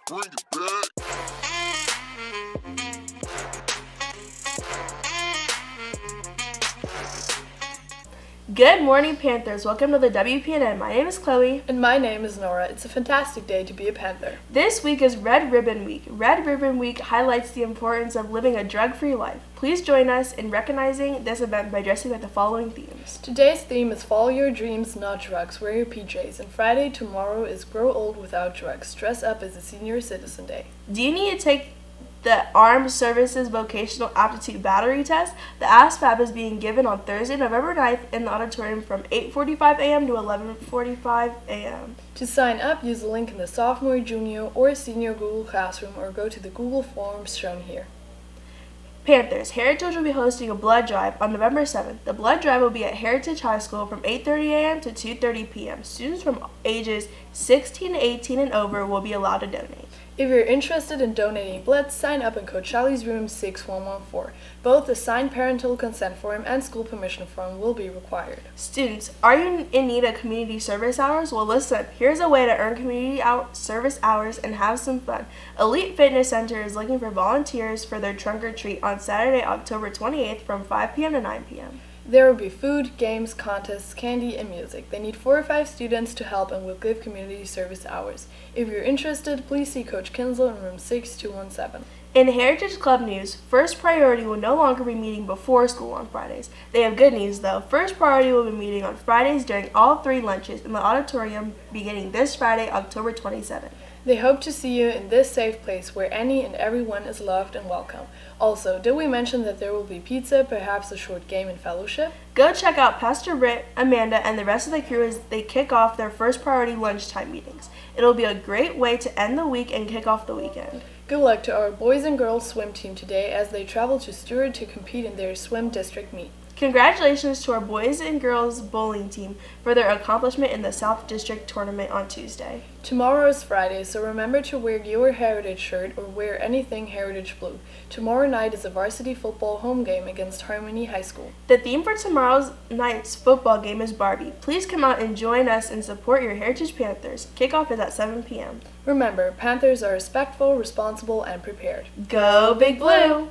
Bring it back. Good morning, Panthers. Welcome to the WPNN. My name is Chloe. And my name is Nora. It's a fantastic day to be a Panther. This week is Red Ribbon Week. Red Ribbon Week highlights the importance of living a drug-free life. Please join us in recognizing this event by dressing with the following themes. Today's theme is Follow Your Dreams, Not Drugs. Wear your PJs. And Friday, tomorrow, is Grow Old Without Drugs. Dress up as a Senior Citizen Day. Do you need to take the Armed Services Vocational Aptitude Battery Test? The ASVAB is being given on Thursday, November 9th in the auditorium from 8:45 a.m. to 11:45 a.m. To sign up, use the link in the sophomore, junior, or senior Google Classroom or go to the Google Forms shown here. Panthers, Heritage will be hosting a blood drive on November 7th. The blood drive will be at Heritage High School from 8:30 a.m. to 2:30 p.m. Students from ages 16 to 18 and over will be allowed to donate. If you're interested in donating blood, sign up in Coach Charlie's room 6114. Both the signed parental consent form and school permission form will be required. Students, are you in need of community service hours? Well, listen, here's a way to earn service hours and have some fun. Elite Fitness Center is looking for volunteers for their trunk or treat on Saturday, October 28th from 5 p.m. to 9 p.m. There will be food, games, contests, candy, and music. They need 4 or 5 students to help and will give community service hours. If you're interested, please see Coach Kinsel in room 6217. In Heritage Club news, First Priority will no longer be meeting before school on Fridays. They have good news though. First Priority will be meeting on Fridays during all 3 lunches in the auditorium beginning this Friday, October 27th. They hope to see you in this safe place where any and everyone is loved and welcome. Also, did we mention that there will be pizza, perhaps a short game and fellowship? Go check out Pastor Britt, Amanda, and the rest of the crew as they kick off their First Priority lunchtime meetings. It'll be a great way to end the week and kick off the weekend. Good luck to our boys and girls swim team today as they travel to Stewart to compete in their swim district meet. Congratulations to our boys and girls bowling team for their accomplishment in the South District tournament on Tuesday. Tomorrow is Friday, so remember to wear your Heritage shirt or wear anything Heritage blue. Tomorrow night is a varsity football home game against Harmony High School. The theme for tomorrow night's football game is Barbie. Please come out and join us and support your Heritage Panthers. Kickoff is at 7 p.m. Remember, Panthers are respectful, responsible, and prepared. Go Big Blue!